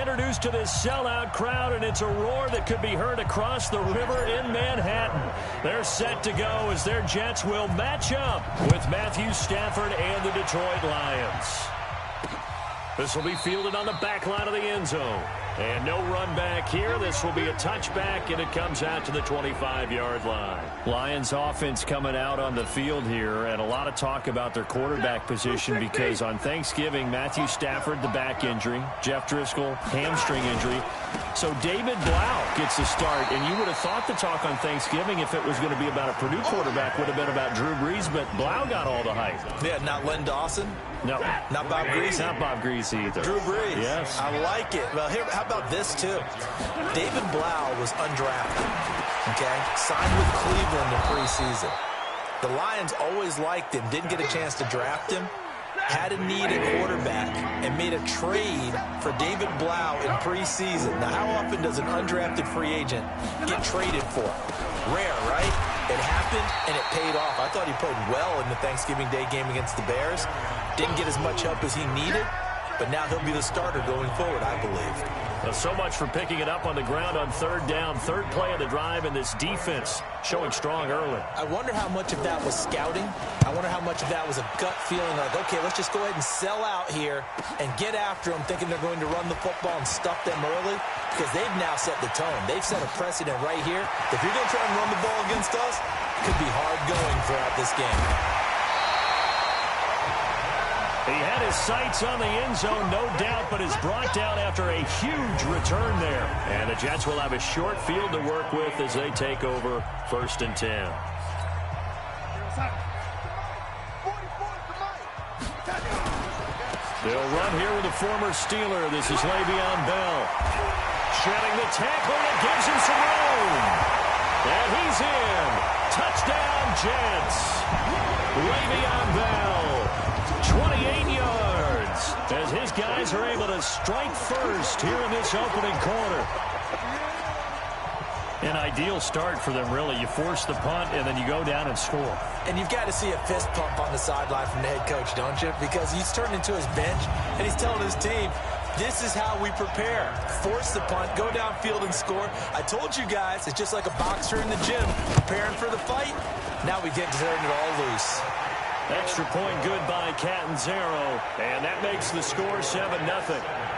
introduced to this sellout crowd, and it's a roar that could be heard across the river in Manhattan. They're set to go as their Jets will match up with Matthew Stafford and the Detroit Lions. This will be fielded on the back line of the end zone. And no run back here. This will be a touchback, and it comes out to the 25-yard line. Lions offense coming out on the field here, and a lot of talk about their quarterback position because on Thanksgiving, Matthew Stafford, the back injury, Jeff Driscoll, hamstring injury. So David Blau gets the start, and you would have thought the talk on Thanksgiving, if it was going to be about a Purdue quarterback, would have been about Drew Brees, but Blau got all the hype. Yeah, not Len Dawson? No. Not Bob Greasy? Not Bob Greasy either. Drew Brees. Yes. I like it. Well, here, how about this, too? David Blau was undrafted, okay? Signed with Cleveland in preseason. The Lions always liked him, didn't get a chance to draft him, had a need at quarterback, and made a trade for David Blau in preseason. Now, how often does an undrafted free agent get traded for? Rare, right? It happened, and it paid off. I thought he played well in the Thanksgiving Day game against the Bears. Didn't get as much help as he needed, but now he'll be the starter going forward, I believe. Well, so much for picking it up on the ground on third down. Third play of the drive, and this defense showing strong early. I wonder how much of that was scouting. I wonder how much of that was a gut feeling like, okay, let's just go ahead and sell out here and get after them, thinking they're going to run the football and stuff them early, because they've now set the tone. They've set a precedent right here. If you're going to try and run the ball against us, it could be hard going throughout this game. He had his sights on the end zone, no doubt, but is brought down after a huge return there. And the Jets will have a short field to work with as they take over 1st and 10. They'll run here with a former Steeler. This is Le'Veon Bell. Shedding the tackle, and it gives him some room. And he's in. Touchdown, Jets. Le'Veon Bell. 28 yards as his guys are able to strike first here in this opening quarter. An ideal start for them, really. You force the punt, and then you go down and score. And you've got to see a fist pump on the sideline from the head coach, don't you? Because he's turned into his bench, and he's telling his team, this is how we prepare. Force the punt, go downfield and score. I told you guys, it's just like a boxer in the gym preparing for the fight. Now we get to turn it all loose. Extra point good by Catanzaro, and that makes the score 7-0.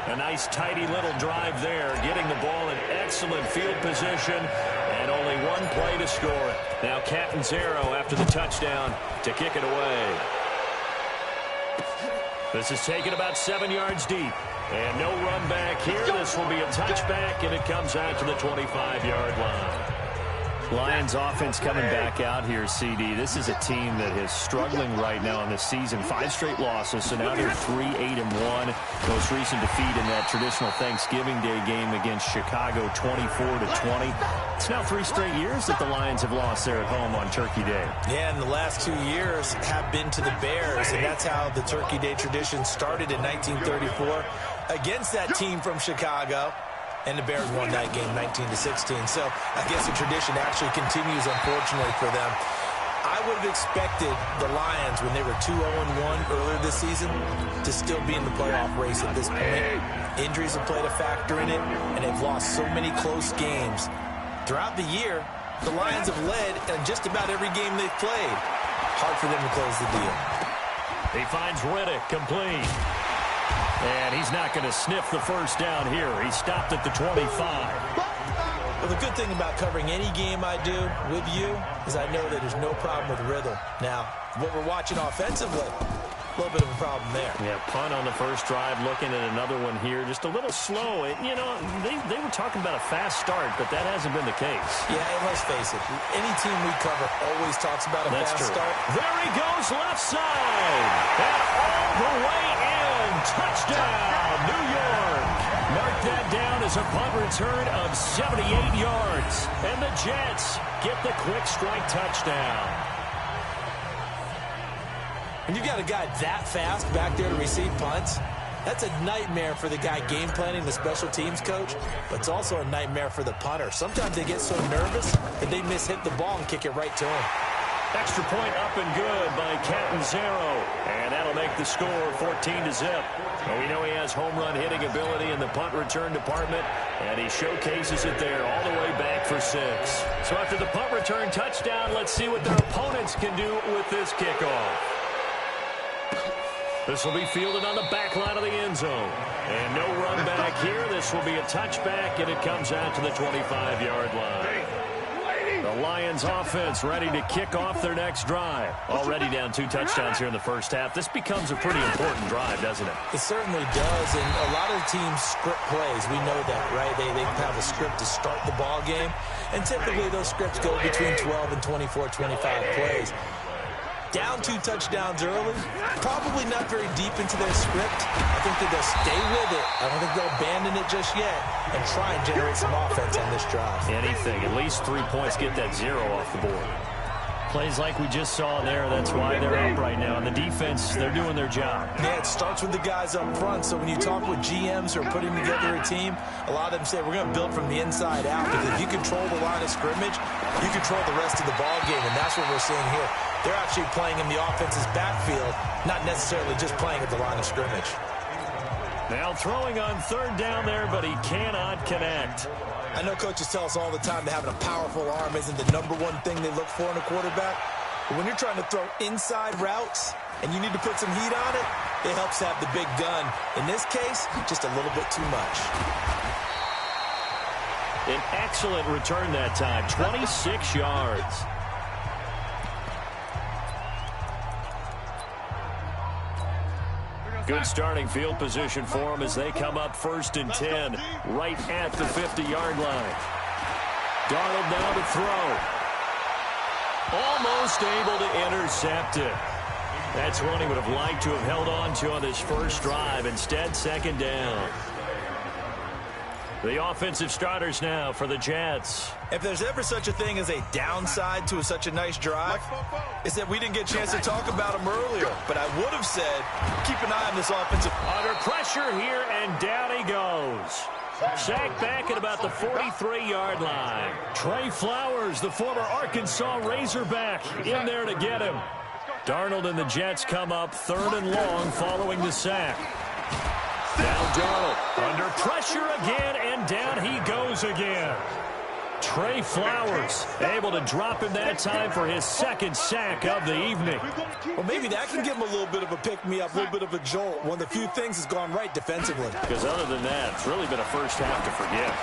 A nice tidy little drive there, getting the ball in excellent field position, and only one play to score it. Now Catanzaro after the touchdown to kick it away. This is taken about 7 yards deep, and no run back here. This will be a touchback, and it comes out to the 25-yard line. Lions offense coming back out here, CD. This is a team that is struggling right now in the season. 5 straight losses, so now they're 3-8-1. Most recent defeat in that traditional Thanksgiving Day game against Chicago, 24-20. It's now 3 straight years that the Lions have lost there at home on Turkey Day. Yeah, and the last 2 years have been to the Bears, and that's how the Turkey Day tradition started in 1934 against that team from Chicago. And the Bears won that game 19-16. So I guess the tradition actually continues, unfortunately, for them. I would have expected the Lions, when they were 2-0-1 earlier this season, to still be in the playoff race at this point. Injuries have played a factor in it, and they've lost so many close games. Throughout the year, the Lions have led in just about every game they've played. Hard for them to close the deal. He finds Riddick complete. And he's not going to sniff the first down here. He stopped at the 25. Well, the good thing about covering any game I do with you is I know that there's no problem with rhythm. Now, what we're watching offensively, a little bit of a problem there. Yeah, punt on the first drive, looking at another one here. Just a little slow. You know, they were talking about a fast start, but that hasn't been the case. Yeah, and let's face it, any team we cover always talks about a fast start. There he goes, left side. And all the way in. Touchdown, New York. Mark that down as a punt return of 78 yards. And the Jets get the quick strike touchdown. When you got a guy that fast back there to receive punts, that's a nightmare for the guy game planning, the special teams coach, but it's also a nightmare for the punter. Sometimes they get so nervous that they mishit the ball and kick it right to him. Extra point up and good by Catanzaro. And that'll make the score 14-0. Well, we know he has home run hitting ability in the punt return department, and he showcases it there all the way back for 6. So after the punt return touchdown, let's see what their opponents can do with this kickoff. This will be fielded on the back line of the end zone. And no run back here. This will be a touchback, and it comes out to the 25-yard line. The Lions offense ready to kick off their next drive. Already down 2 touchdowns here in the first half. This becomes a pretty important drive, doesn't it? It certainly does, and a lot of teams script plays. We know that, right? They have a script to start the ball game, and typically those scripts go between 12 and 24, 25 plays. Down 2 touchdowns early, probably not very deep into their script. I think that they'll stay with it. I don't think they'll abandon it just yet and try and generate some offense on this drive. Anything, at least 3 points, get that 0 off the board. Plays like we just saw there, that's why they're up right now. And the defense, they're doing their job. Yeah, it starts with the guys up front. So when you talk with GMs who are putting together a team, a lot of them say we're going to build from the inside out. Because if you control the line of scrimmage, you control the rest of the ball game. And that's what we're seeing here. They're actually playing in the offense's backfield, not necessarily just playing at the line of scrimmage. Now throwing on 3rd down there, but he cannot connect. I know coaches tell us all the time that having a powerful arm isn't the #1 thing they look for in a quarterback. But when you're trying to throw inside routes and you need to put some heat on it, it helps to have the big gun. In this case, just a little bit too much. An excellent return that time, 26 yards. Good starting field position for them as they come up 1st and 10, right at the 50-yard line. Darnold now to throw. Almost able to intercept it. That's one he would have liked to have held on to on his first drive. Instead, 2nd down. The offensive starters now for the Jets. If there's ever such a thing as a downside to such a nice drive, it's that we didn't get a chance to talk about them earlier. But I would have said, keep an eye on this offensive. Under pressure here, and down he goes. Sacked back at about the 43-yard line. Trey Flowers, the former Arkansas Razorback, in there to get him. Darnold and the Jets come up 3rd and long following the sack. Now Darnold under pressure again, and down he goes again. Trey Flowers able to drop him that time for his 2nd sack of the evening. Well, maybe that can give him a little bit of a pick-me-up, a little bit of a jolt. One of the few things has gone right defensively. Because other than that, it's really been a first half to forget.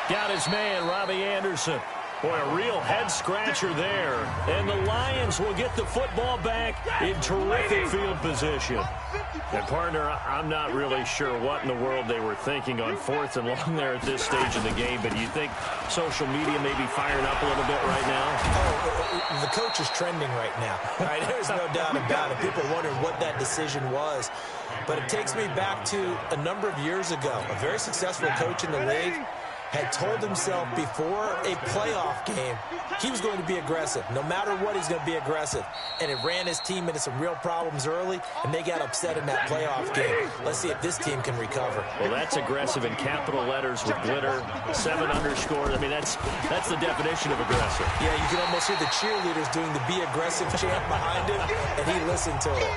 Got his man, Robbie Anderson. Boy, a real head-scratcher there. And the Lions will get the football back in terrific field position. And, partner, I'm not really sure what in the world they were thinking on 4th and long there at this stage of the game, but do you think social media may be firing up a little bit right now? Oh, the coach is trending right now. Right? There's no doubt about it. People are wondering what that decision was. But it takes me back to a number of years ago. A very successful coach in the league had told himself before a playoff game he was going to be aggressive. No matter what, he's going to be aggressive. And it ran his team into some real problems early, and they got upset in that playoff game. Let's see if this team can recover. Well, that's aggressive in capital letters with glitter, 7 underscores. I mean, that's the definition of aggressive. Yeah, you can almost hear the cheerleaders doing the be aggressive chant behind him, and he listened to it.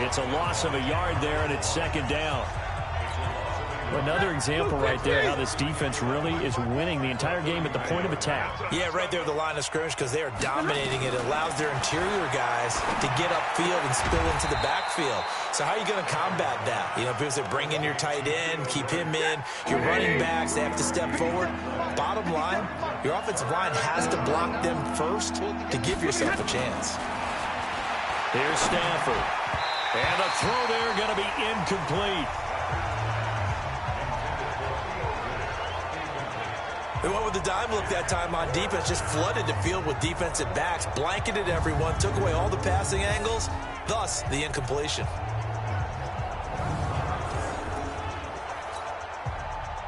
It's a loss of a yard there, and it's 2nd down. Another example right there how this defense really is winning the entire game at the point of attack. Yeah, right there at the line of scrimmage because they are dominating it. It allows their interior guys to get upfield and spill into the backfield. So how are you going to combat that? You know, because they bring in your tight end, keep him in. Your running backs, they have to step forward. Bottom line, your offensive line has to block them first to give yourself a chance. Here's Stafford. And the throw there going to be incomplete. They went with the dime look that time on defense, just flooded the field with defensive backs, blanketed everyone, took away all the passing angles, thus the incompletion.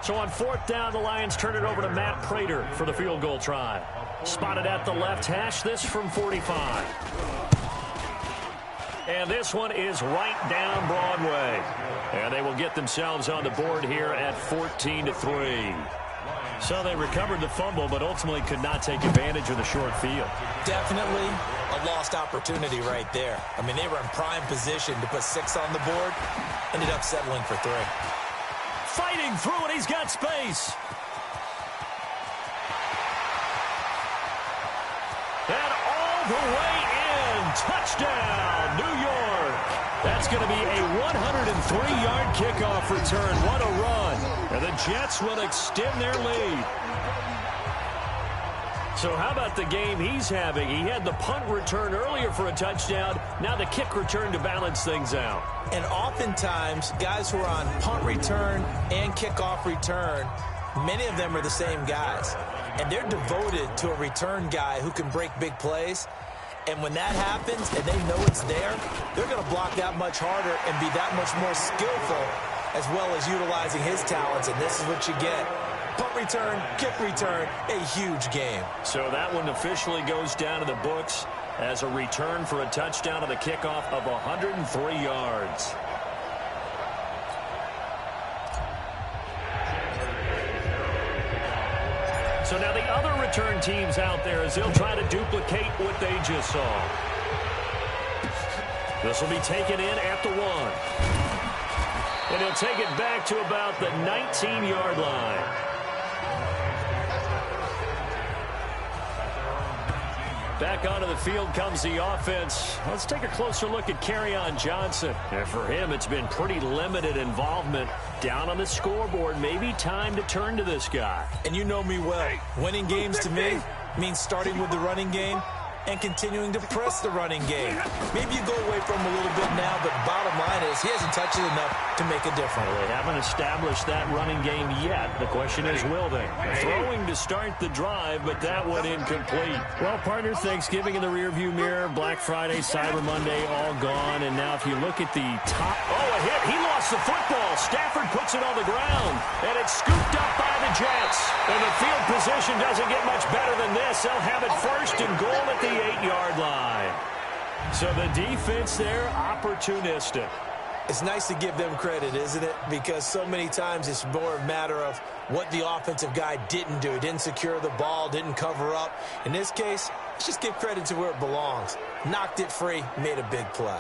So on 4th down, the Lions turn it over to Matt Prater for the field goal try. Spotted at the left hash, this from 45. And this one is right down Broadway. And they will get themselves on the board here at 14-3. So they recovered the fumble, but ultimately could not take advantage of the short field. Definitely a lost opportunity right there. I mean, they were in prime position to put 6 on the board. Ended up settling for 3. Fighting through it, he's got space. And all the way in. Touchdown, New York. That's going to be a 103-yard kickoff return. What a run. And the Jets will extend their lead. So how about the game he's having? He had the punt return earlier for a touchdown. Now the kick return to balance things out. And oftentimes, guys who are on punt return and kickoff return, many of them are the same guys. And they're devoted to a return guy who can break big plays. And when that happens and they know it's there, they're going to block that much harder and be that much more skillful, as well as utilizing his talents. And this is what you get. Punt return, kick return, a huge game. So that one officially goes down to the books as a return for a touchdown on the kickoff of 103 yards. So now the other return teams out there as they'll try to duplicate what they just saw. This will be taken in at the 1. And he'll take it back to about the 19-yard line. Back onto the field comes the offense. Let's take a closer look at Kerryon Johnson. And for him, it's been pretty limited involvement. Down on the scoreboard, maybe time to turn to this guy. And you know me well. Winning games to me means starting with the running game and continuing to press the running game. Maybe you go away from him a little bit now, but bottom line is he hasn't touched it enough to make a difference. Well, they haven't established that running game yet. The question is, will they? Throwing to start the drive, but that went incomplete. Well, partner, Thanksgiving in the rearview mirror, Black Friday, Cyber Monday, all gone. And now if you look at the top, a hit. He lost the football. Stafford puts it on the ground, and it's scooped up by the Jets. And the field position doesn't get much better than this. They'll have it first and goal at the 8-yard line. So the defense there, opportunistic. It's nice to give them credit, isn't it? Because so many times it's more a matter of what the offensive guy didn't do. He didn't secure the ball, didn't cover up. In this case, let's just give credit to where it belongs. Knocked it free, made a big play.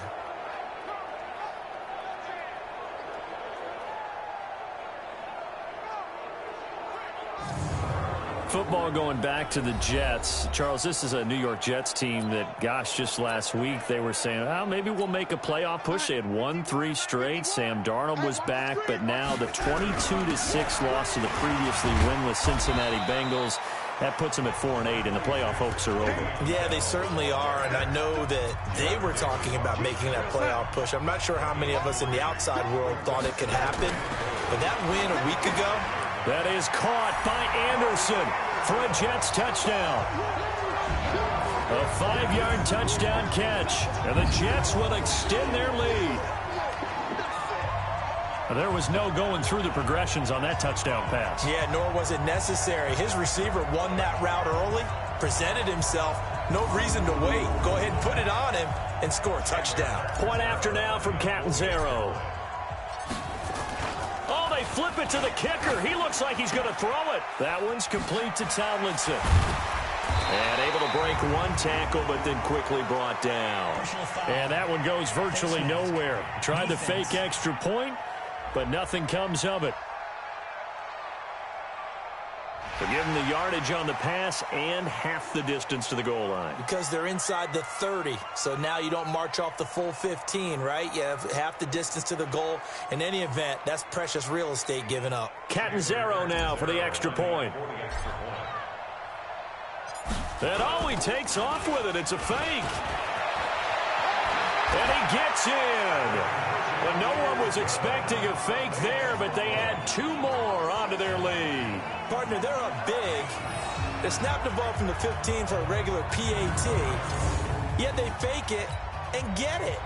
Football going back to the Jets. Charles, this is a New York Jets team that, gosh, just last week they were saying, oh, maybe we'll make a playoff push. They had won 3 straight. Sam Darnold was back, but now the 22-6 loss to the previously winless Cincinnati Bengals, that puts them at 4-8, and the playoff hopes are over. Yeah, they certainly are, and I know that they were talking about making that playoff push. I'm not sure how many of us in the outside world thought it could happen, but that win a week ago, that is caught by Anderson for a Jets touchdown. A 5-yard touchdown catch, and the Jets will extend their lead. There was no going through the progressions on that touchdown pass. Yeah, nor was it necessary. His receiver won that route early, presented himself, no reason to wait. Go ahead and put it on him and score a touchdown. Point after now from Catanzaro. They flip it to the kicker. He looks like he's going to throw it. That one's complete to Tomlinson. And able to break one tackle, but then quickly brought down. And that one goes virtually nowhere. Tried the fake extra point, but nothing comes of it. So give them the yardage on the pass and half the distance to the goal line. Because they're inside the 30, so now you don't march off the full 15, right? You have half the distance to the goal. In any event, that's precious real estate given up. Catanzaro now for the extra point. And he takes off with it. It's a fake. And he gets in. Well, no one was expecting a fake there, but they add 2 more onto their lead. Partner, they're up big. They snap the ball from the 15 for a regular PAT, yet they fake it and get it.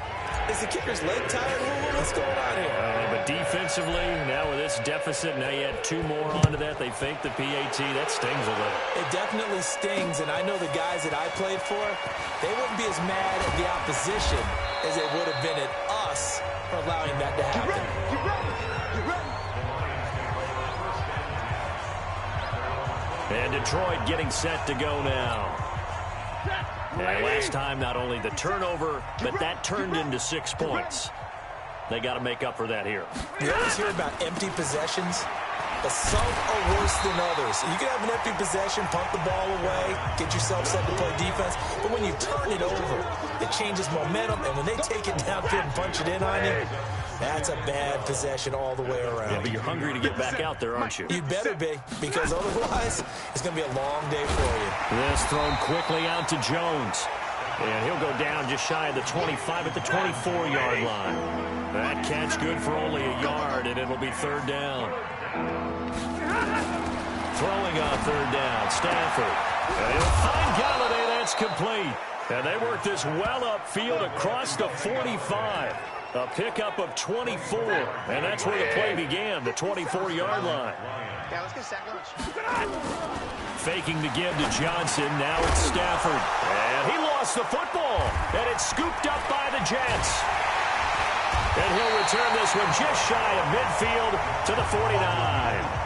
Is the kicker's leg tired? What's going on here? But defensively, now with this deficit, now you add 2 more onto that. They fake the PAT. That stings a little. It definitely stings, and I know the guys that I played for, they wouldn't be as mad at the opposition as they would have been at us for allowing that to happen. Get ready. And Detroit getting set to go now. And last time, not only the turnover, but that turned into 6 points. They got to make up for that here. You always hear about empty possessions, but some are worse than others. You can have an empty possession, punt the ball away, get yourself set to play defense, but when you turn it over, it changes momentum, and when they take it downfield and punch it in on you, that's a bad possession all the way around. Yeah, but you're hungry to get back out there, aren't you? You better be, because otherwise, it's going to be a long day for you. This thrown quickly out to Jones. And he'll go down just shy of the 25 at the 24-yard line. That catch good for only a yard, and it'll be 3rd down. Throwing on 3rd down, Stafford. And he'll find Galladay. That's complete. And they work this well upfield across the 45. A pickup of 24. And that's where the play began, the 24-yard line. Yeah, let's get sack lunch. Faking to give to Johnson. Now it's Stafford. And he lost the football. And it's scooped up by the Jets. And he'll return this one just shy of midfield to the 49.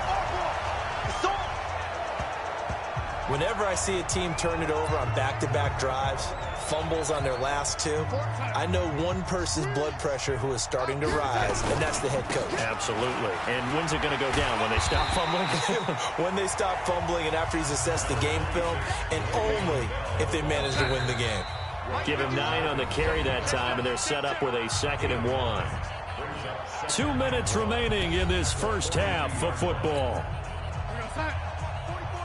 Whenever I see a team turn it over on back-to-back drives, fumbles on their last 2, I know one person's blood pressure who is starting to rise, and that's the head coach. Absolutely. And when's it going to go down? When they stop fumbling? When they stop fumbling and after he's assessed the game film, and only if they manage to win the game. Give him 9 on the carry that time, and they're set up with a 2nd and 1. 2 minutes remaining in this first half of football.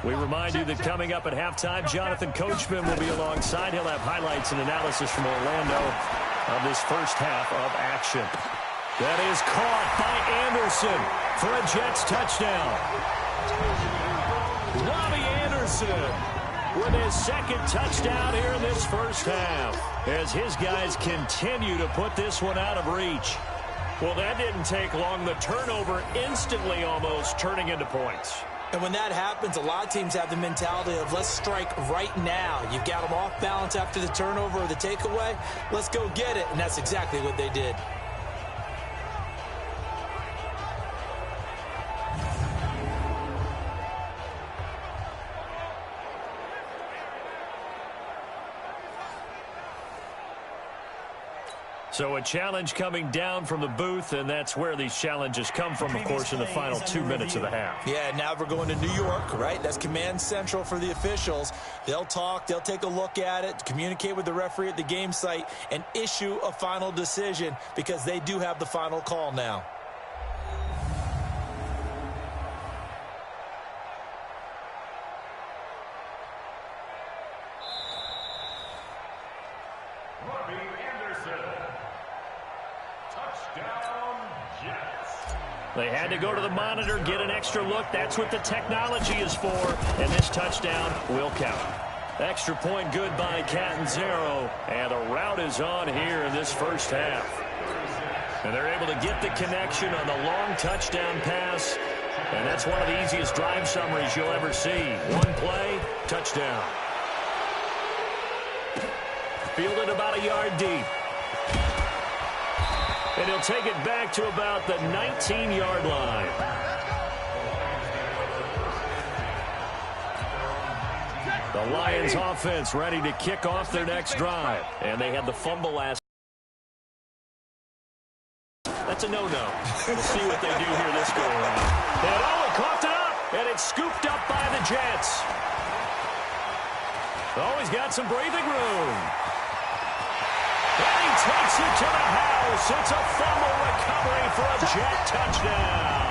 We remind you that coming up at halftime, Jonathan Coachman will be alongside. He'll have highlights and analysis from Orlando of this first half of action. That is caught by Anderson for a Jets touchdown. Robbie Anderson with his 2nd touchdown here in this first half as his guys continue to put this one out of reach. Well, that didn't take long. The turnover instantly almost turning into points. And when that happens, a lot of teams have the mentality of let's strike right now. You've got them off balance after the turnover or the takeaway. Let's go get it. And that's exactly what they did. So a challenge coming down from the booth, and that's where these challenges come from, of course, in the final 2 minutes of the half. Yeah, now we're going to New York, right? That's command central for the officials. They'll talk, they'll take a look at it, communicate with the referee at the game site, and issue a final decision because they do have the final call now. They had to go to the monitor, get an extra look. That's what the technology is for. And this touchdown will count. Extra point good by Catanzaro. And the route is on here in this first half. And they're able to get the connection on the long touchdown pass. And that's one of the easiest drive summaries you'll ever see. One play, touchdown. Fielded about a yard deep. And he'll take it back to about the 19-yard line. The Lions offense ready to kick off their next drive. And they had the fumble last. That's a no-no. We'll see what they do here this go-around. And he coughed it up. And it's scooped up by the Jets. Oh, he's got some breathing room. And he takes it to the house. It's a fumble recovery for a Jet touchdown.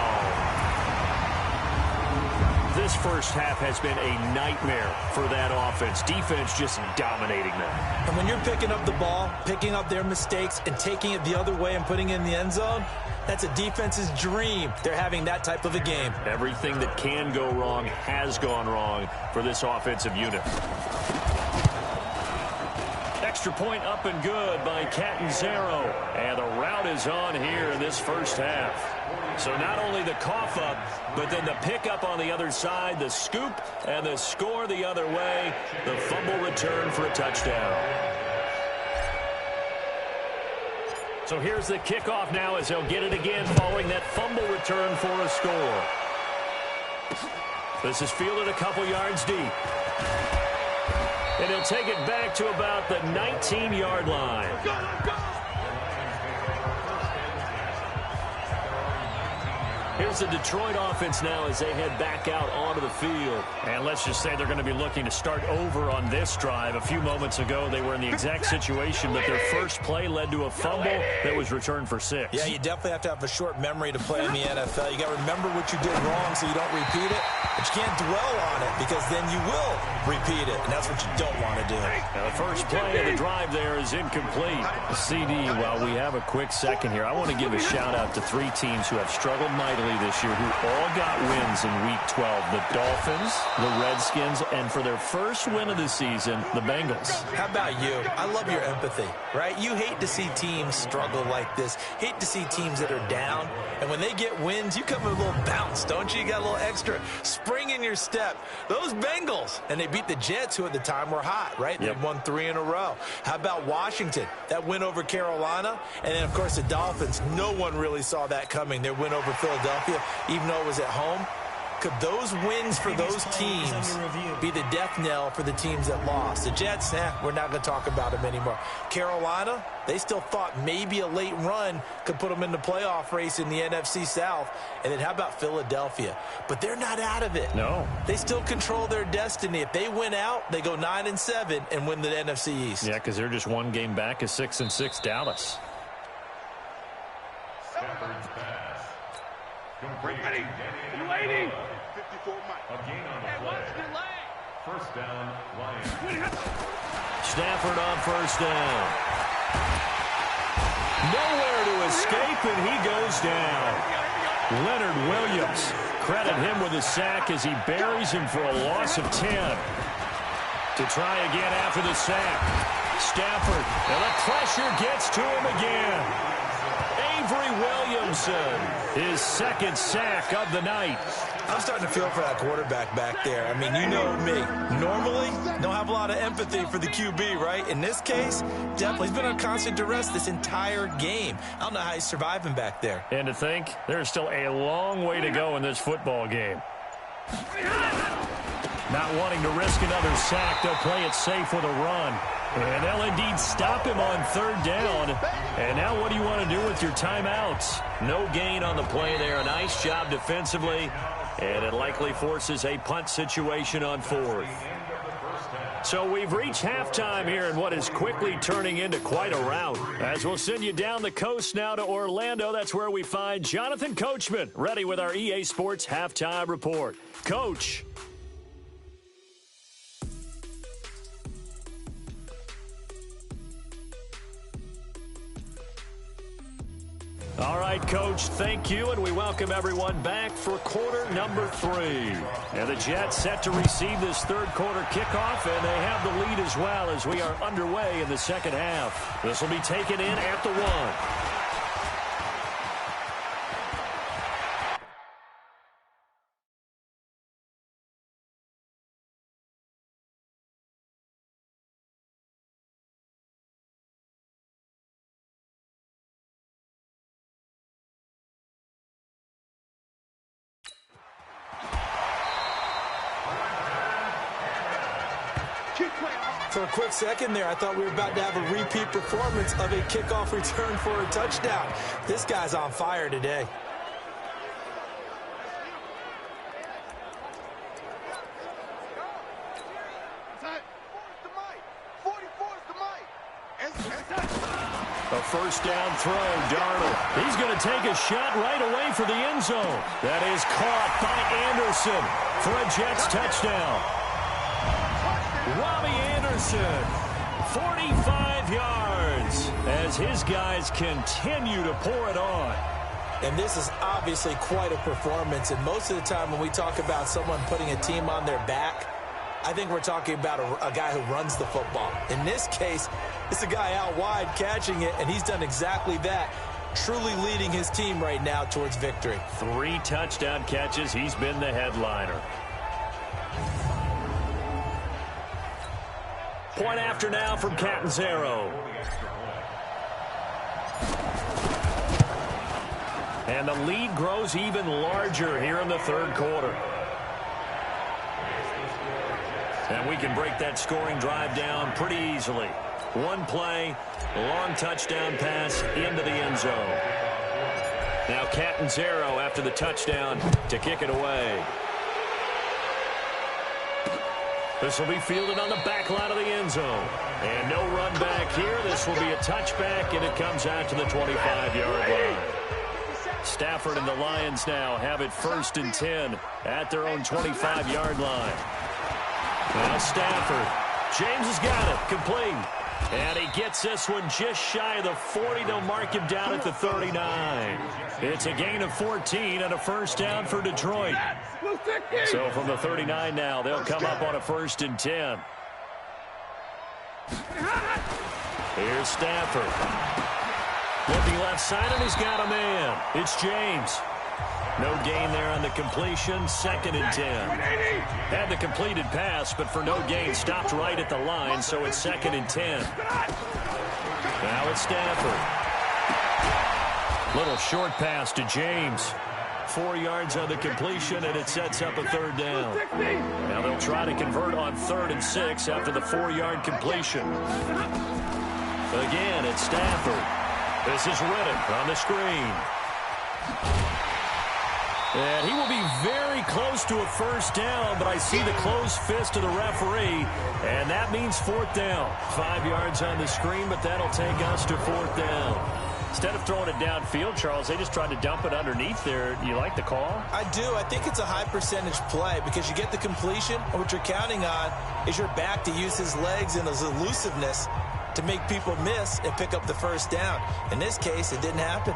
This first half has been a nightmare for that offense. Defense just dominating them. And when you're picking up the ball, picking up their mistakes, and taking it the other way and putting it in the end zone, that's a defense's dream. They're having that type of a game. Everything that can go wrong has gone wrong for this offensive unit. Extra point up and good by Catanzaro. And the route is on here in this first half. So not only the cough up, but then the pickup on the other side, the scoop, and the score the other way. The fumble return for a touchdown. So here's the kickoff now as they'll get it again following that fumble return for a score. This is fielded a couple yards deep. And he'll take it back to about the 19-yard line. Here's the Detroit offense now as they head back out onto the field. And let's just say they're going to be looking to start over on this drive. A few moments ago, they were in the exact situation, but their first play led to a fumble that was returned for 6. Yeah, you definitely have to have a short memory to play in the NFL. You got to remember what you did wrong so you don't repeat it. But you can't dwell on it because then you will repeat it, and that's what you don't want to do. Now, the first play of the drive there is incomplete. CD, while we have a quick second here, I want to give a shout-out to 3 teams who have struggled mightily this year, who all got wins in Week 12. The Dolphins, the Redskins, and for their first win of the season, the Bengals. How about you? I love your empathy, right? You hate to see teams struggle like this. Hate to see teams that are down. And when they get wins, you come with a little bounce, don't you? You got a little extra spring in your step. Those Bengals, and they beat the Jets, who at the time were hot, right? They won 3 in a row. How about Washington? That win over Carolina. And then, of course, the Dolphins. No one really saw that coming. Their win over Philadelphia, even though it was at home. Could those wins for those teams be the death knell for the teams that lost? The Jets, we're not going to talk about them anymore. Carolina, they still thought maybe a late run could put them in the playoff race in the NFC South. And then how about Philadelphia? But they're not out of it. No. They still control their destiny. If they win out, they go 9-7 and win the NFC East. Yeah, because they're just one game back of 6-6 Dallas. Ready. You waiting? 54 miles. A gain on the play. First down, Lions. Stafford on first down. Nowhere to escape, and he goes down. Leonard Williams. Credit him with a sack as he buries him for a loss of 10. To try again after the sack. Stafford, and the pressure gets to him again. Avery Williamson, his second sack of the night. I'm starting to feel for that quarterback back there. I mean, you know me. Normally, don't have a lot of empathy for the QB, right? In this case, definitely. He's been on constant duress this entire game. I don't know how he's surviving back there. And to think, there's still a long way to go in this football game. Not wanting to risk another sack, they'll play it safe with a run. And they'll indeed stop him on third down. And now what do you want to do with your timeouts? No gain on the play there. A nice job defensively. And it likely forces a punt situation on fourth. So we've reached halftime here in what is quickly turning into quite a rout. As we'll send you down the coast now to Orlando. That's where we find Jonathan Coachman ready with our EA Sports Halftime Report. Coach. All right, Coach, thank you, and we welcome everyone back for quarter number 3. And the Jets set to receive this third quarter kickoff, and they have the lead as well as we are underway in the second half. This will be taken in at the 1. For a quick second there, I thought we were about to have a repeat performance of a kickoff return for a touchdown. This guy's on fire today. A first down throw, Darnold. He's going to take a shot right away for the end zone. That is caught by Anderson for a Jets touchdown. Robbie Anderson, 45 yards, as his guys continue to pour it on. And this is obviously quite a performance. And most of the time when we talk about someone putting a team on their back, I think we're talking about a guy who runs the football. In this case, it's a guy out wide catching it, and he's done exactly that, truly leading his team right now towards victory. 3 touchdown catches. He's been the headliner. Point after now from Catanzaro. And the lead grows even larger here in the third quarter. And we can break that scoring drive down pretty easily. One play, long touchdown pass into the end zone. Now Catanzaro after the touchdown to kick it away. This will be fielded on the back line of the end zone. And no run back here. This will be a touchback, and it comes out to the 25-yard line. Stafford and the Lions now have it 1st and 10 at their own 25-yard line. Now Stafford. James has got it. Complete. And he gets this one just shy of the 40. They'll mark him down at the 39. It's a gain of 14 and a first down for Detroit. So from the 39 now, they'll come up on a 1st and 10. Here's Stafford. Looking left side, and he's got a man. It's James. No gain there on the completion. 2nd and 10. Had the completed pass, but for no gain, stopped right at the line, so it's 2nd and 10. Now it's Stafford. Little short pass to James. 4 yards on the completion, and it sets up a 3rd down. Now they'll try to convert on 3rd and 6 after the 4-yard completion. Again, it's Stafford. This is Riddick on the screen. And he will be very close to a first down, but I see the closed fist of the referee, and that means 4th down. 5 yards on the screen, but that'll take us to 4th down. Instead of throwing it downfield, Charles, they just tried to dump it underneath there. Do you like the call? I do. I think it's a high-percentage play because you get the completion, and what you're counting on is your back to use his legs and his elusiveness to make people miss and pick up the first down. In this case, it didn't happen.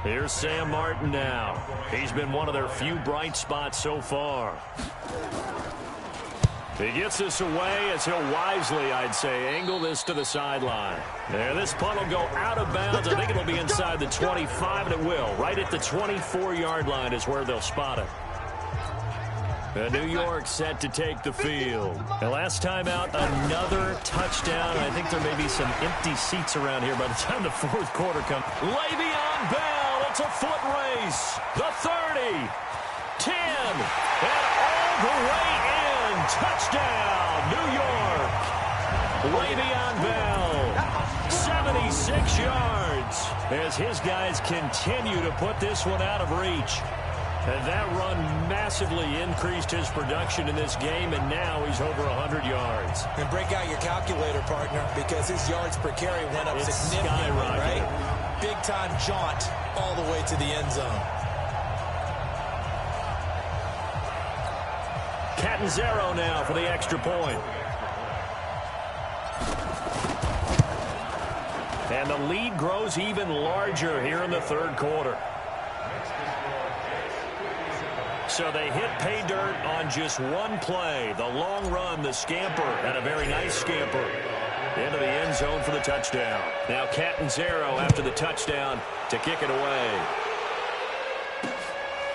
Here's Sam Martin now. He's been one of their few bright spots so far. He gets this away as he'll wisely, I'd say, angle this to the sideline. There, this punt will go out of bounds. I think it'll be inside the 25, and it will. Right at the 24-yard line is where they'll spot it. New York set to take the field. The last time out, another touchdown. I think there may be some empty seats around here by the time the 4th quarter comes. Le'Veon Bell, it's a foot race. The 30, 10, and all the way in. Touchdown, New York. Le'Veon Bell, 76 yards as his guys continue to put this one out of reach. And that run massively increased his production in this game, and now he's over 100 yards. And break out your calculator, partner, because his yards per carry went up significantly, right? Big-time jaunt all the way to the end zone. Catanzaro now for the extra point. And the lead grows even larger here in the 3rd quarter. So they hit pay dirt on just one play. The long run, the scamper, and a very nice scamper into the end zone for the touchdown. Now Catanzaro after the touchdown to kick it away.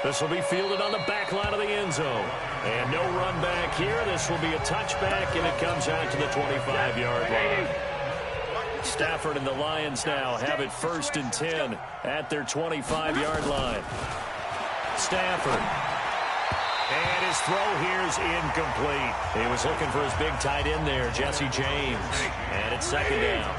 This will be fielded on the back line of the end zone. And no run back here. This will be a touchback, and it comes out to the 25-yard line. Stafford and the Lions now have it 1st and 10 at their 25-yard line. Stafford. And his throw here is incomplete. He was looking for his big tight end there, Jesse James. And it's 2nd down.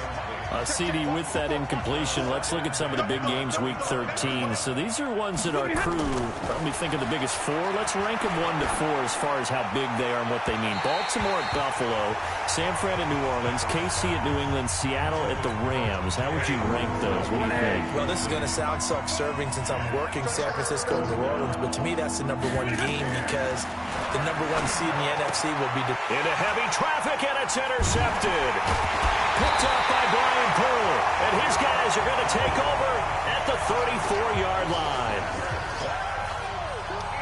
CD, with that incompletion, let's look at some of the big games week 13. So these are ones that our crew probably think of the biggest 4. Let's rank them 1 to 4 as far as how big they are and what they mean. Baltimore at Buffalo, San Fran at New Orleans, KC at New England, Seattle at the Rams. How would you rank those? What do you think? Well, this is going to sound self-serving since I'm working San Francisco and New Orleans, but to me that's the #1 game because the #1 seed in the NFC will be into heavy traffic, and it's intercepted. Picked up by Brian Poole, and his guys are going to take over at the 34-yard line.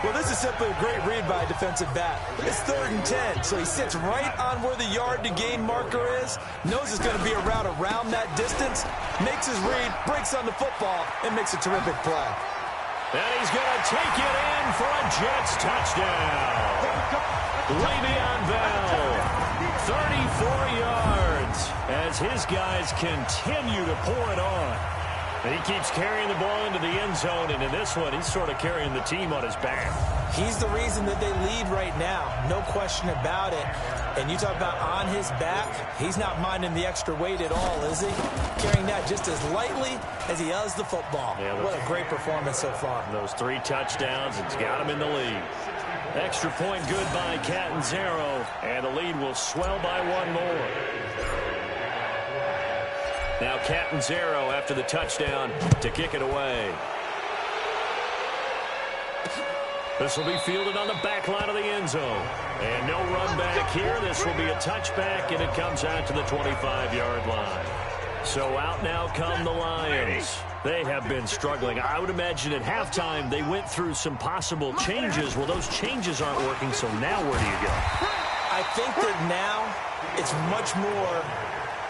Well, this is simply a great read by a defensive back. It's 3rd and 10, so he sits right on where the yard-to-gain marker is, knows it's going to be a route around that distance, makes his read, breaks on the football, and makes a terrific play. And he's going to take it in for a Jets touchdown. Le'Veon Bell, 34 yards, as his guys continue to pour it on. He keeps carrying the ball into the end zone, and in this one, he's sort of carrying the team on his back. He's the reason that they lead right now. No question about it. And you talk about on his back, he's not minding the extra weight at all, is he? Carrying that just as lightly as he does the football. Yeah, what a great performance so far. Those 3 touchdowns, it's got him in the lead. Extra point good by Catanzaro, and the lead will swell by 1 more. Now Catanzaro after the touchdown to kick it away. This will be fielded on the back line of the end zone. And no run back here. This will be a touchback, and it comes out to the 25-yard line. So out now come the Lions. They have been struggling. I would imagine at halftime they went through some possible changes. Well, those changes aren't working, so now where do you go? I think that now it's much more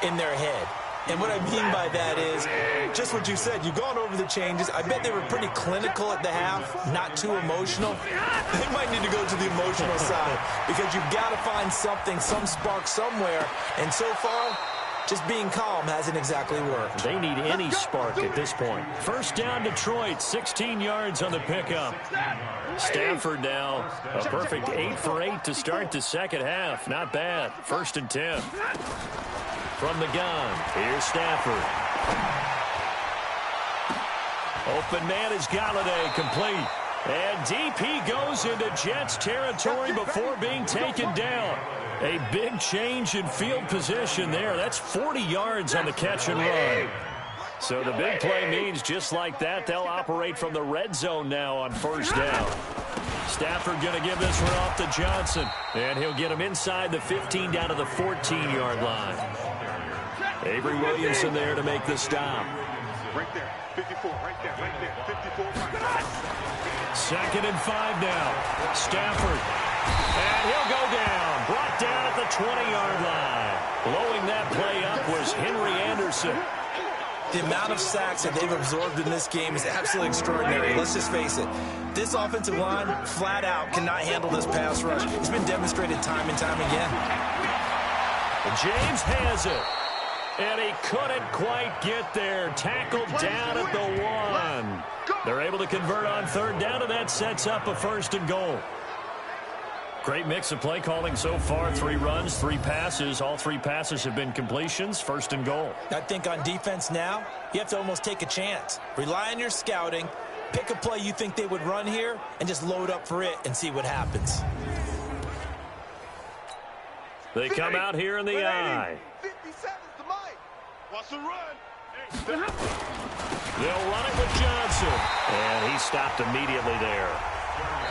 in their head. And what I mean by that is just what you said. You've gone over the changes. I bet they were pretty clinical at the half, not too emotional. They might need to go to the emotional side because you've got to find something, some spark somewhere. And so far, just being calm hasn't exactly worked. They need any spark at this point. First down, Detroit, 16 yards on the pickup. Stafford now, a perfect 8 for 8 to start the second half. Not bad. 1st and 10. From the gun, here's Stafford. Open man is Galladay, complete. And deep he goes into Jets territory before being taken down. A big change in field position there. That's 40 yards on the catch and run. So the big play means just like that, they'll operate from the red zone now on 1st down. Stafford going to give this one off to Johnson. And he'll get him inside the 15 down to the 14-yard line. Avery Williamson there to make the stop. Right there, 54, right there, 54. 2nd and 5 now. Stafford. And he'll go down. Brought down at the 20-yard line. Blowing that play up was Henry Anderson. The amount of sacks that they've absorbed in this game is absolutely extraordinary. Let's just face it. This offensive line, flat out, cannot handle this pass rush. It's been demonstrated time and time again. And James has it. And he couldn't quite get there. Tackled down at the 1. They're able to convert on 3rd down, and that sets up a 1st and goal. Great mix of play calling so far. 3 runs, 3 passes. All 3 passes have been completions. 1st and goal. I think on defense now, you have to almost take a chance. Rely on your scouting. Pick a play you think they would run here and just load up for it and see what happens. They come out here in the I. 57's the mic. What's the run? They'll run it with Johnson. And he stopped immediately there.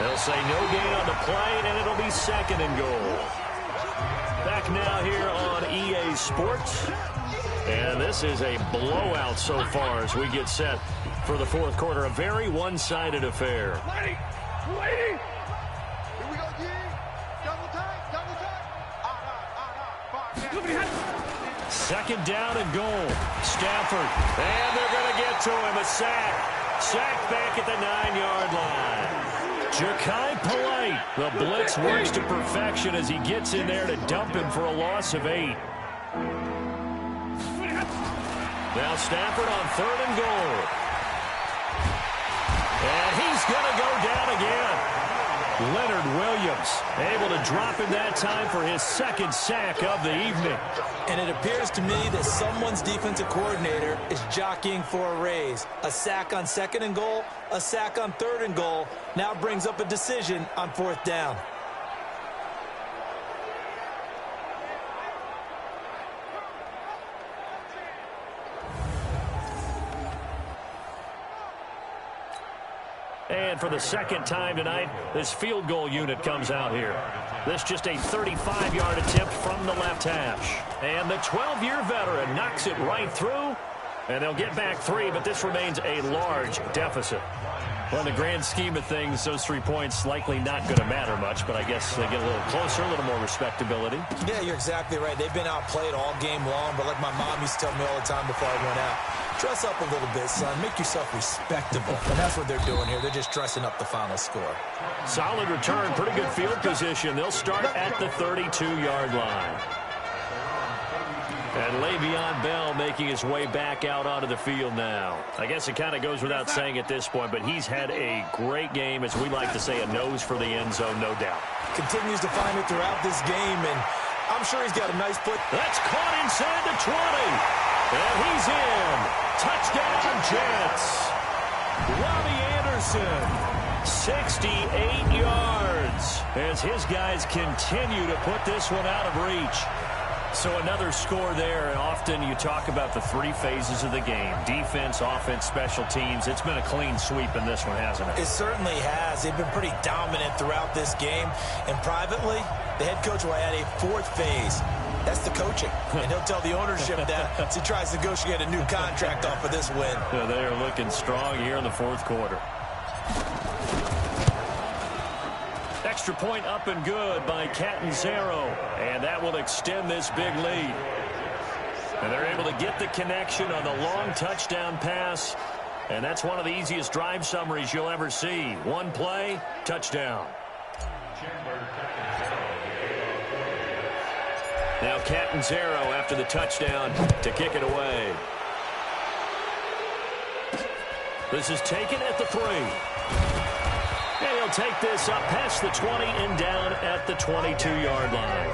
They'll say no gain on the play, and it'll be 2nd and goal. Back now here on EA Sports. And this is a blowout so far as we get set for the 4th quarter. A very one-sided affair. Waiting. Here we go, G. Double time. 2nd down and goal. Stafford. And they're going to get to him. A sack. Sacked back at the 9-yard line. Ja'Kai Polite. The blitz works to perfection as he gets in there to dump him for a loss of 8. Now Stafford on 3rd and goal. And he's going to go down again. Leonard Williams able to drop him that time for his 2nd sack of the evening. And it appears to me that someone's defensive coordinator is jockeying for a raise. A sack on 2nd and goal, a sack on 3rd and goal, now brings up a decision on 4th down. And for the 2nd time tonight, this field goal unit comes out here. This just a 35-yard attempt from the left hash. And the 12-year veteran knocks it right through. And they'll get back 3, but this remains a large deficit. Well, in the grand scheme of things, those 3 points likely not going to matter much, but I guess they get a little closer, a little more respectability. Yeah, you're exactly right. They've been outplayed all game long, but like my mom used to tell me all the time before I went out, dress up a little bit, son. Make yourself respectable. And that's what they're doing here. They're just dressing up the final score. Solid return, pretty good field position. They'll start at the 32-yard line. And Le'Veon Bell making his way back out onto the field now. I guess it kind of goes without saying at this point, but he's had a great game, as we like to say, a nose for the end zone, no doubt. Continues to find it throughout this game, and I'm sure he's got a nice play. That's caught inside the 20. And he's in. Touchdown, Jets. Robbie Anderson, 68 yards, as his guys continue to put this one out of reach. So another score there, and often you talk about the three phases of the game: defense, offense, special teams. It's been a clean sweep in this one, hasn't it? It certainly has. They've been pretty dominant throughout this game. And privately, the head coach will add a fourth phase. That's the coaching. And he'll tell the ownership that as he tries to negotiate a new contract off of this win. Yeah, they are looking strong here in the fourth quarter. Extra point up and good by Catanzaro, and that will extend this big lead. And they're able to get the connection on the long touchdown pass, and that's one of the easiest drive summaries you'll ever see. One play, touchdown. Now Catanzaro after the touchdown to kick it away. This is taken at the 3. And he'll take this up past the 20 and down at the 22-yard line.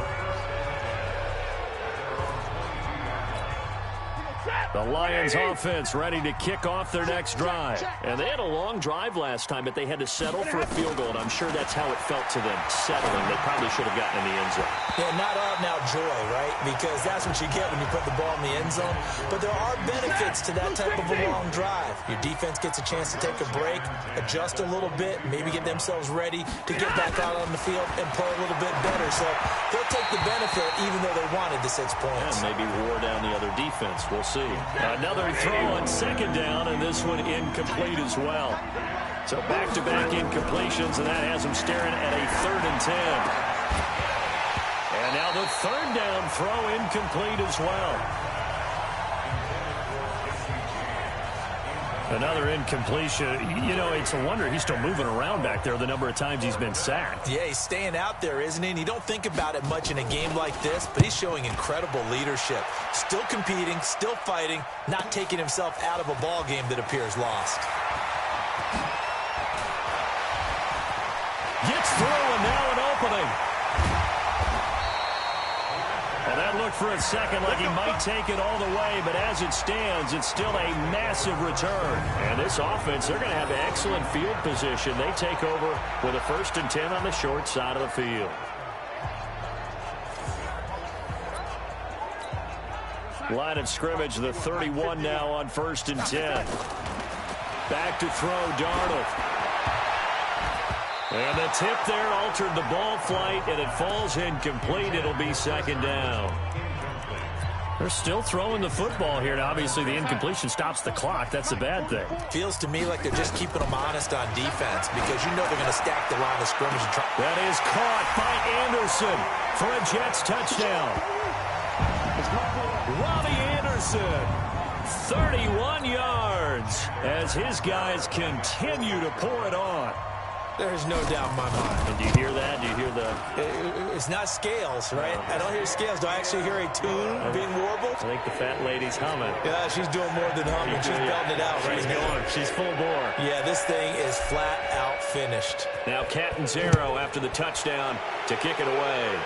The Lions offense ready to kick off their next drive. And they had a long drive last time, but they had to settle for a field goal, and I'm sure that's how it felt to them, settling. They probably should have gotten in the end zone. Yeah, not out-and-out joy, right? Because that's what you get when you put the ball in the end zone. But there are benefits to that type of a long drive. Your defense gets a chance to take a break, adjust a little bit, maybe get themselves ready to get back out on the field and play a little bit better. So they'll take the benefit even though they wanted the 6 points. And maybe wore down the other defense. We'll see. Another throw on second down, and this one incomplete as well. So back-to-back incompletions, and that has them staring at a 3rd and 10. And now the 3rd down throw incomplete as well. Another incompletion. You know, it's a wonder he's still moving around back there the number of times he's been sacked. Yeah, he's staying out there, isn't he? And you don't think about it much in a game like this, but he's showing incredible leadership. Still competing, still fighting, not taking himself out of a ball game that appears lost. Gets through, and now an opening. Well, that looked for a second like he might take it all the way, but as it stands, it's still a massive return. And this offense, they're going to have excellent field position. They take over with a 1st and 10 on the short side of the field. Line of scrimmage, the 31 now on 1st and 10. Back to throw, Darnold. And the tip there altered the ball flight, and it falls incomplete. It'll be 2nd down. They're still throwing the football here. Now, obviously, the incompletion stops the clock. That's a bad thing. Feels to me like they're just keeping them honest on defense because you know they're going to stack the line of scrimmage. And try. That is caught by Anderson for a Jets touchdown. Robbie Anderson, 31 yards, as his guys continue to pour it on. There's no doubt in my mind. And do you hear that? Do you hear the... It's not scales, right? I don't hear scales. Do I actually hear a tune being warbled? I think the fat lady's humming. Yeah, she's doing more than humming. She's belting it out right now. She's going. She's full bore. Yeah, this thing is flat out finished. Now Catanzaro after the touchdown to kick it away.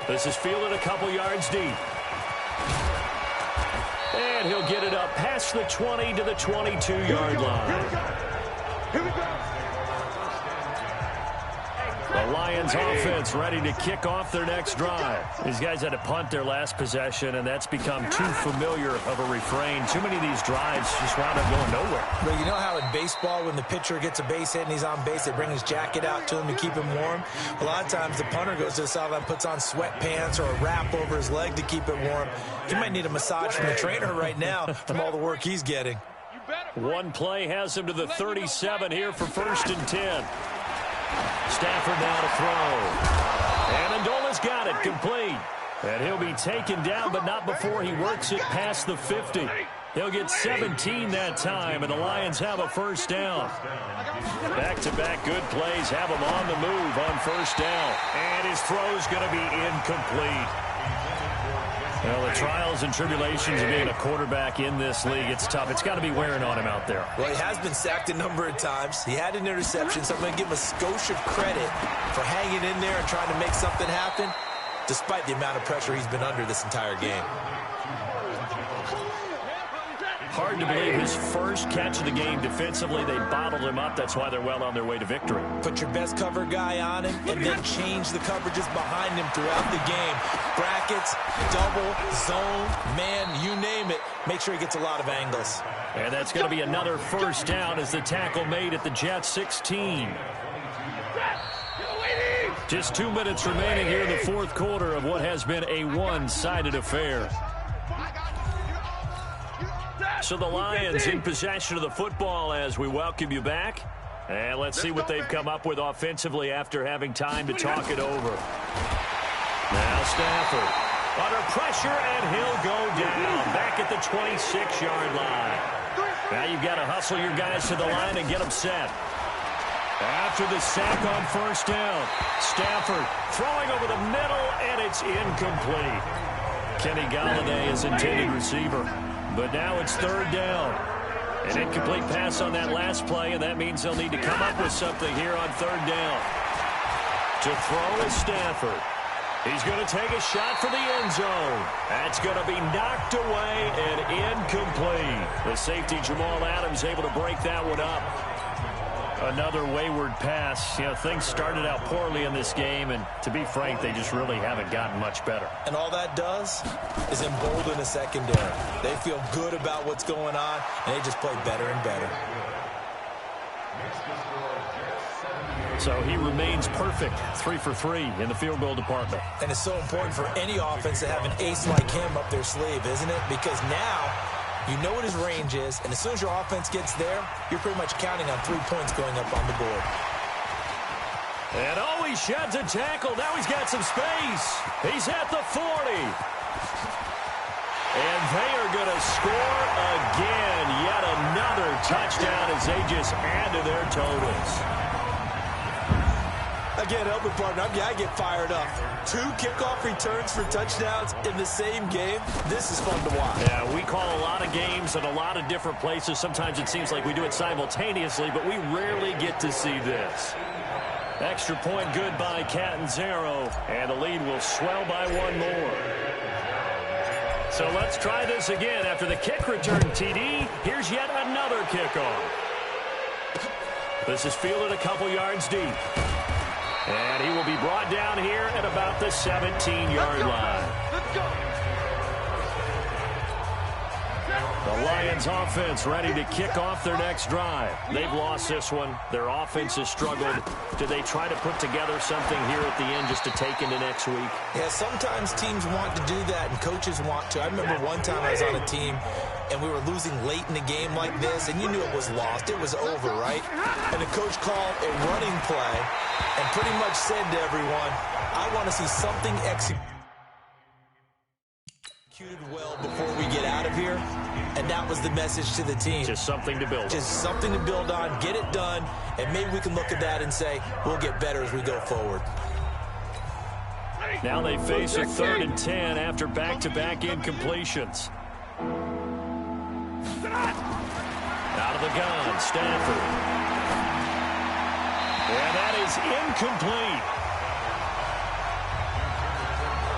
This is fielded a couple yards deep. And he'll get it up past the 20 to the 22-yard line. Here we go. The Lions offense ready to kick off their next drive. These guys had to punt their last possession, and that's become too familiar of a refrain. Too many of these drives just wound up going nowhere. But you know how in baseball, when the pitcher gets a base hit and he's on base, they bring his jacket out to him to keep him warm? A lot of times the punter goes to the sideline, puts on sweatpants or a wrap over his leg to keep it warm. He might need a massage from the trainer right now from all the work he's getting. One play has him to the 37 here for 1st and 10. Stafford now to throw. And Amendola's got it, complete. And he'll be taken down, but not before he works it past the 50. He'll get 17 that time, and the Lions have a 1st down. Back-to-back good plays have him on the move on 1st down. And his throw's going to be incomplete. Well, the trials and tribulations of being a quarterback in this league, it's tough. It's got to be wearing on him out there. Well, he has been sacked a number of times. He had an interception, so I'm going to give him a skosh of credit for hanging in there and trying to make something happen, despite the amount of pressure he's been under this entire game. Hard to believe his first catch of the game defensively. They bottled him up. That's why they're well on their way to victory. Put your best cover guy on him and then change the coverages behind him throughout the game. Brackets, double, zone, man, you name it. Make sure he gets a lot of angles. And that's going to be another first down as the tackle made at the Jets 16. Just 2 minutes remaining here in the fourth quarter of what has been a one-sided affair. So the Lions in possession of the football as we welcome you back. And let's see what they've come up with offensively after having time to talk it over. Now Stafford under pressure, and he'll go down back at the 26-yard line. Now you've got to hustle your guys to the line and get them set. After the sack on first down, Stafford throwing over the middle, and it's incomplete. Kenny Golladay is intended receiver. But now it's third down. An incomplete pass on that last play, and that means they'll need to come up with something here on third down. To throw is Stafford. He's going to take a shot for the end zone. That's going to be knocked away and incomplete. The safety, Jamal Adams, able to break that one up. Another wayward pass. You know, things started out poorly in this game, and to be frank, they just really haven't gotten much better. And all that does is embolden a secondary. They feel good about what's going on, and they just play better and better. So he remains perfect, 3 for 3 in the field goal department. And it's so important for any offense to have an ace like him up their sleeve, isn't it? Because now you know what his range is, and as soon as your offense gets there, you're pretty much counting on 3 points going up on the board. And oh, he sheds a tackle. Now he's got some space. He's at the 40. And they are going to score again. Yet another touchdown as they just add to their totals. Again, help me, partner. I get fired up. 2 kickoff returns for touchdowns in the same game. This is fun to watch. Yeah, we call a lot of games at a lot of different places. Sometimes it seems like we do it simultaneously, but we rarely get to see this. Extra point good by Catanzaro, and the lead will swell by 1 more. So let's try this again. After the kick return TD, here's yet another kickoff. This is fielded a couple yards deep. And he will be brought down here at about the 17-yard line. Let's go. The Lions offense ready to kick off their next drive. They've lost this one. Their offense has struggled. Do they try to put together something here at the end just to take into next week? Yeah, sometimes teams want to do that and coaches want to. I remember one time I was on a team and we were losing late in the game like this, and you knew it was lost. It was over, right? And the coach called a running play and pretty much said to everyone, I want to see something executed well before we get out of here. And that was the message to the team. Just something to build on. Just something to build on, get it done, and maybe we can look at that and say, we'll get better as we go forward. Now they face a 3rd and 10 after back-to-back incompletions. Out of the gun, Stafford. And that is incomplete.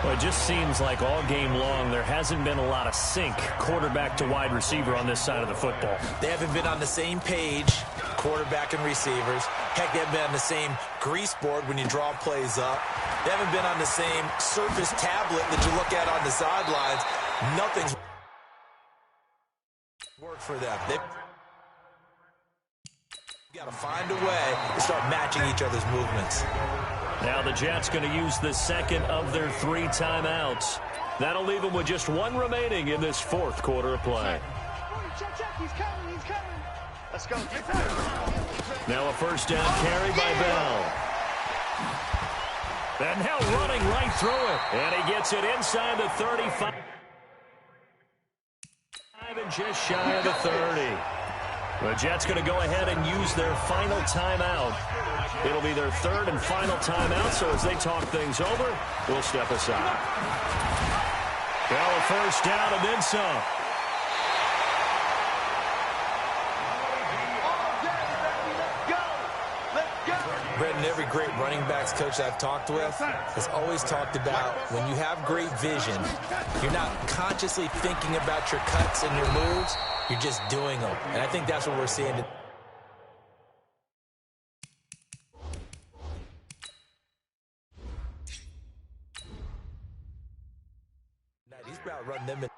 Well, it just seems like all game long there hasn't been a lot of sync quarterback to wide receiver on this side of the football. They haven't been on the same page, quarterback and receivers. Heck, they haven't been on the same grease board when you draw plays up. They haven't been on the same Surface tablet that you look at on the sidelines. Nothing's worked for them. They've got to find a way to start matching each other's movements. Now the Jets going to use the second of their 3 timeouts. That'll leave them with just 1 remaining in this 4th quarter of play. Check. He's coming. Let's go. Now a first down carry by Bell. And now running right through it. And he gets it inside the 35. And just shy of the 30. The Jets going to go ahead and use their final timeout. It'll be their 3rd and final timeout, so as they talk things over, we'll step aside. Well, a first down and then some. Brendan, every great running backs coach I've talked with has always talked about when you have great vision, you're not consciously thinking about your cuts and your moves, you're just doing them. And I think that's what we're seeing. He's about running them into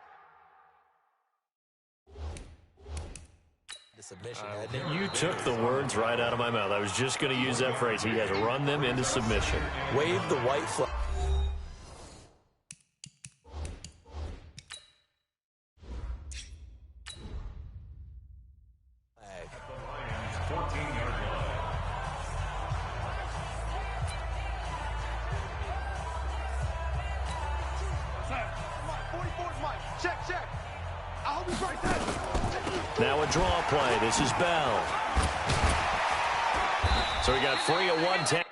submission. You took the words right out of my mouth. I was just going to use that phrase. He has run them into submission. Wave the white flag. Now a draw play. This is Bell. So he got free at 110.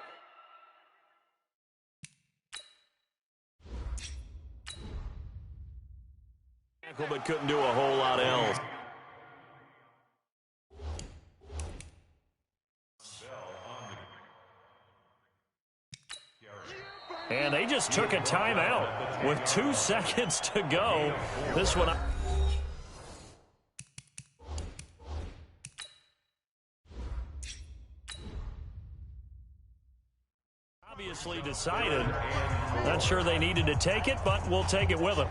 But couldn't do a whole lot else. And they just took a timeout with 2 seconds to go. This one. Obviously decided. Not sure they needed to take it, but we'll take it with them.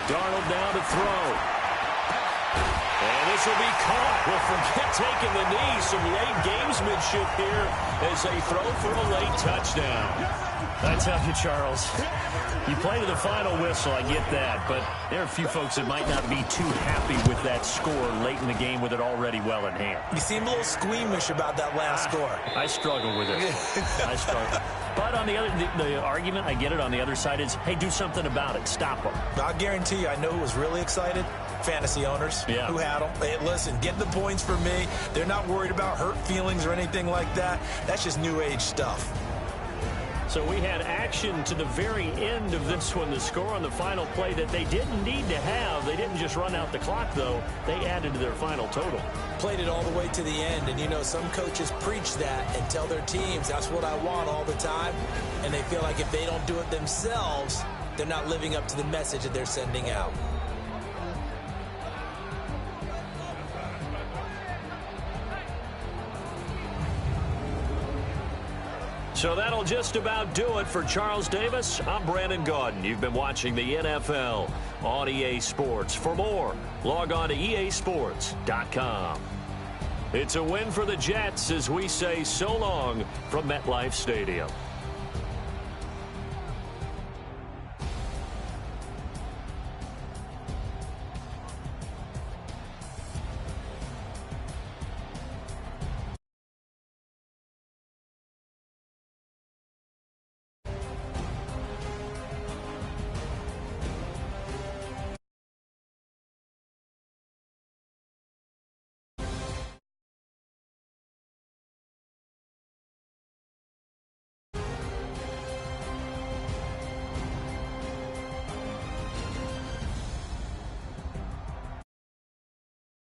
Darnold down to throw. And this will be caught. Well, forget taking the knee. Some late gamesmanship here as they throw for a late touchdown. I tell you, Charles, you play to the final whistle, I get that, but there are a few folks that might not be too happy with that score late in the game with it already well in hand. You seem a little squeamish about that last score. I struggle with it. I struggle. But on the other, the argument, I get it, on the other side is, hey, do something about it. Stop them. I'll guarantee you, I know who was really excited. Fantasy owners who had them. Hey, listen, get the points for me. They're not worried about hurt feelings or anything like that. That's just new age stuff. So we had action to the very end of this one. The score on the final play that they didn't need to have. They didn't just run out the clock, though. They added to their final total. Played it all the way to the end. And, you know, some coaches preach that and tell their teams, that's what I want all the time. And they feel like if they don't do it themselves, they're not living up to the message that they're sending out. So that'll just about do it for Charles Davis. I'm Brandon Gaudin. You've been watching the NFL on EA Sports. For more, log on to easports.com. It's a win for the Jets as we say so long from MetLife Stadium.